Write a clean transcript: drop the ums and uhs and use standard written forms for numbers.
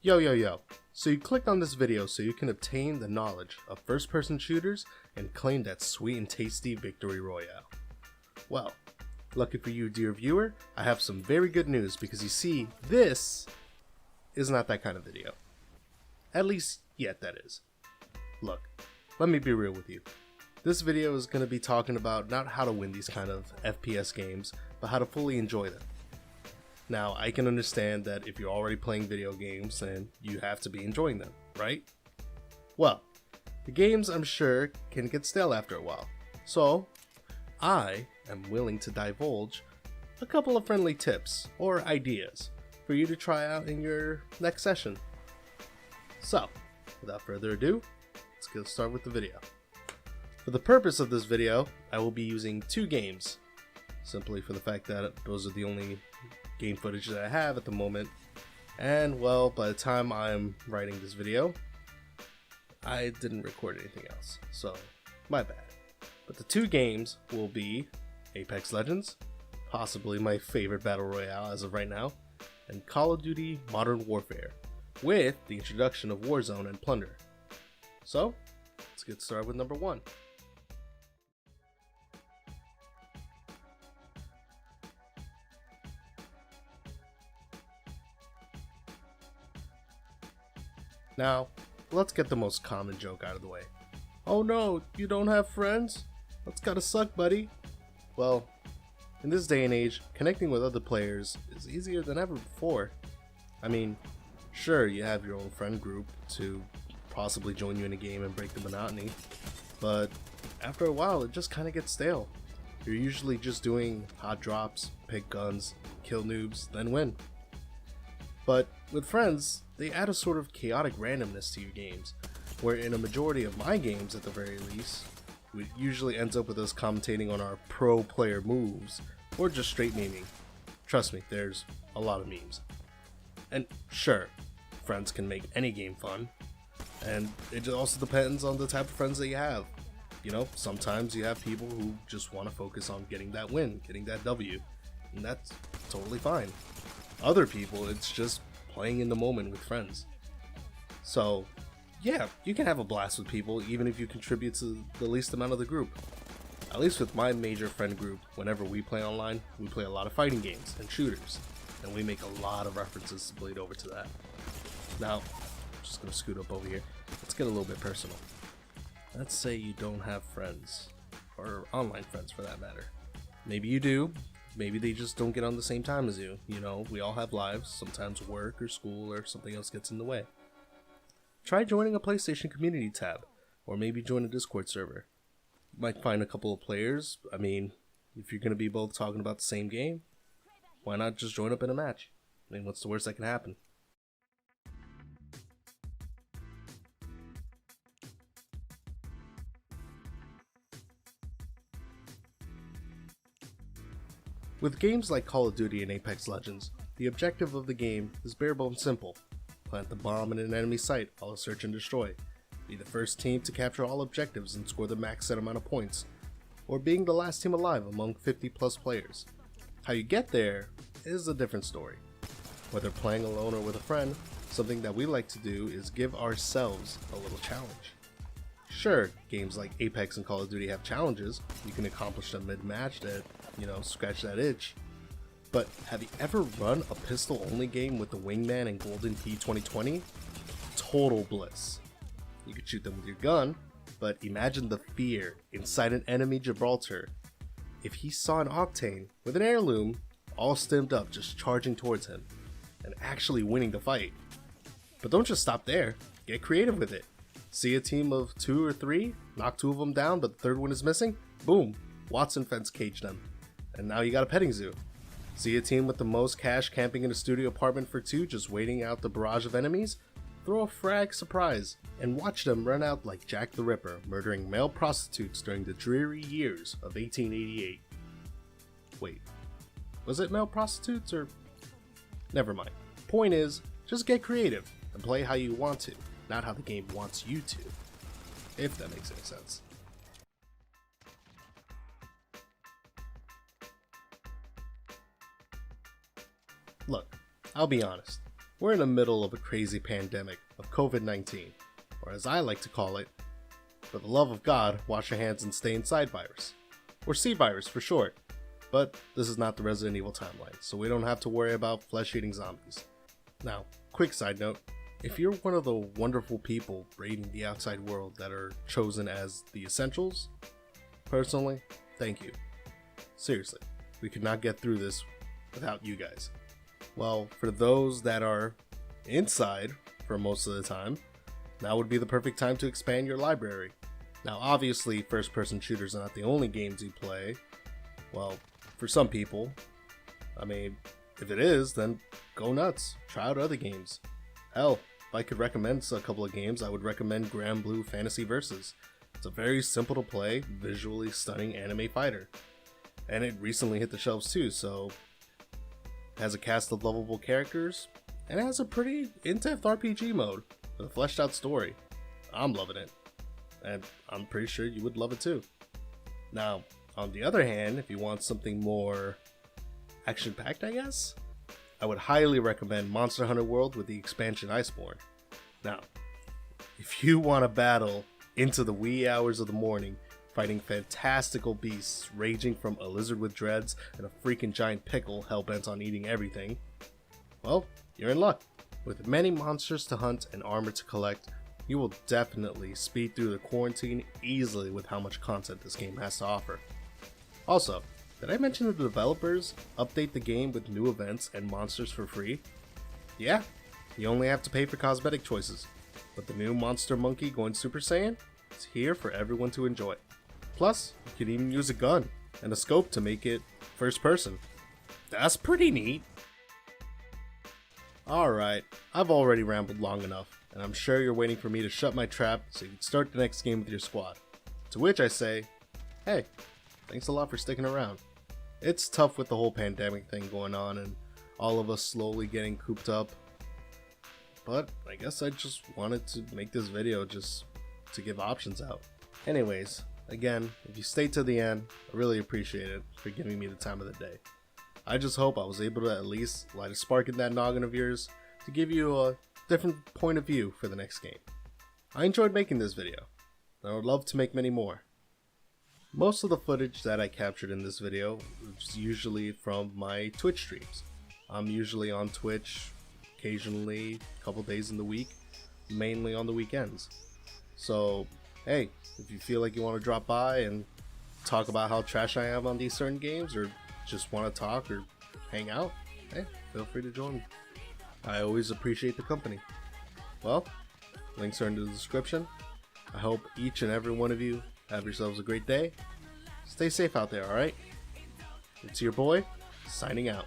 Yo yo yo, so you clicked on this video so you can obtain the knowledge of first-person shooters and claim that sweet and tasty victory royale. Well, lucky for you dear viewer, I have some very good news because you see, this is not that kind of video. At least yet that is. Look, let me be real with you. This video is going to be talking about not how to win these kind of FPS games, but how to fully enjoy them. Now, I can understand that if you're already playing video games, then you have to be enjoying them, right? Well, the games, I'm sure, can get stale after a while. So, I am willing to divulge a couple of friendly tips or ideas for you to try out in your next session. So, without further ado, let's get started with the video. For the purpose of this video, I will be using two games, simply for the fact that those are the only game footage that I have at the moment, and well, by the time I'm writing this video, I didn't record anything else, so my bad. But the two games will be Apex Legends, possibly my favorite battle royale as of right now, and Call of Duty Modern Warfare, with the introduction of Warzone and Plunder. So, let's get started with number one. Now, let's get the most common joke out of the way. Oh no, you don't have friends? That's gotta suck, buddy. Well, in this day and age, connecting with other players is easier than ever before. I mean, sure, you have your own friend group to possibly join you in a game and break the monotony, but after a while, it just kinda gets stale. You're usually just doing hot drops, pick guns, kill noobs, then win. But with friends, they add a sort of chaotic randomness to your games, where in a majority of my games at the very least, it usually ends up with us commentating on our pro player moves, or just straight memeing. Trust me, there's a lot of memes. And sure, friends can make any game fun, and it also depends on the type of friends that you have. You know, sometimes you have people who just want to focus on getting that win, getting that W, and that's totally fine. Other people, it's just playing in the moment with friends. So, yeah, you can have a blast with people even if you contribute to the least amount of the group. At least with my major friend group, whenever we play online, we play a lot of fighting games and shooters, and we make a lot of references to bleed over to that. Now, I'm just gonna scoot up over here. Let's get a little bit personal. Let's say you don't have friends, or online friends for that matter. Maybe you do. Maybe they just don't get on the same time as you. You know, we all have lives. Sometimes work or school or something else gets in the way. Try joining a PlayStation community tab, or maybe join a Discord server. You might find a couple of players. I mean, if you're going to be both talking about the same game, why not just join up in a match? I mean, what's the worst that can happen? With games like Call of Duty and Apex Legends, the objective of the game is bare bones simple. Plant the bomb in an enemy site while search and destroy. Be the first team to capture all objectives and score the max set amount of points. Or being the last team alive among 50 plus players. How you get there is a different story. Whether playing alone or with a friend, something that we like to do is give ourselves a little challenge. Sure, games like Apex and Call of Duty have challenges. You can accomplish them mid-match that, scratch that itch. But have you ever run a pistol-only game with the Wingman and Golden P2020? Total bliss. You could shoot them with your gun, but imagine the fear inside an enemy Gibraltar if he saw an Octane with an heirloom all stemmed up just charging towards him and actually winning the fight. But don't just stop there, get creative with it. See a team of 2 or 3, knock 2 of them down, but the third one is missing? Boom, Watson fence caged them. And now you got a petting zoo. See a team with the most cash camping in a studio apartment for 2, just waiting out the barrage of enemies? Throw a frag surprise, and watch them run out like Jack the Ripper, murdering male prostitutes during the dreary years of 1888. Wait, was it male prostitutes or? Never mind. Point is, just get creative and play how you want to, not how the game wants you to, if that makes any sense. Look, I'll be honest, We're in the middle of a crazy pandemic of COVID-19, or as I like to call it, for the love of God, wash your hands and stay inside virus, or C virus for short. But this is not the Resident Evil timeline, so we don't have to worry about flesh-eating zombies. Now, quick side note, if you're one of the wonderful people raiding the outside world that are chosen as the essentials, personally, thank you. Seriously, we could not get through this without you guys. Well, for those that are inside for most of the time, now would be the perfect time to expand your library. Now, obviously, first-person shooters are not the only games you play. Well, for some people. I mean, if it is, then go nuts. Try out other games. Hell, if I could recommend a couple of games, I would recommend Grand Blue Fantasy Versus. It's a very simple to play, visually stunning anime fighter. And it recently hit the shelves too, so it has a cast of lovable characters, and it has a pretty in-depth RPG mode with a fleshed out story. I'm loving it, and I'm pretty sure you would love it too. Now, on the other hand, if you want something more action-packed, I guess, I would highly recommend Monster Hunter World with the expansion Iceborne. Now, if you want to battle into the wee hours of the morning, fighting fantastical beasts ranging from a lizard with dreads and a freaking giant pickle hell-bent on eating everything, well, you're in luck. With many monsters to hunt and armor to collect, you will definitely speed through the quarantine easily with how much content this game has to offer. Also, did I mention that the developers update the game with new events and monsters for free? Yeah, you only have to pay for cosmetic choices, but the new monster monkey going Super Saiyan is here for everyone to enjoy. Plus, you can even use a gun and a scope to make it first person. That's pretty neat. Alright, I've already rambled long enough, and I'm sure you're waiting for me to shut my trap so you can start the next game with your squad. To which I say, hey, thanks a lot for sticking around. It's tough with the whole pandemic thing going on and all of us slowly getting cooped up, but I guess I just wanted to make this video just to give options out. Anyways, again, if you stayed to the end, I really appreciate it for giving me the time of the day. I just hope I was able to at least light a spark in that noggin of yours to give you a different point of view for the next game. I enjoyed making this video, and I would love to make many more. Most of the footage that I captured in this video is usually from my Twitch streams. I'm usually on Twitch occasionally, a couple days in the week, mainly on the weekends. So, hey, if you feel like you want to drop by and talk about how trash I am on these certain games, or just want to talk or hang out, hey, feel free to join me. I always appreciate the company. Well, links are in the description. I hope each and every one of you have yourselves a great day. Stay safe out there, alright? It's your boy, signing out.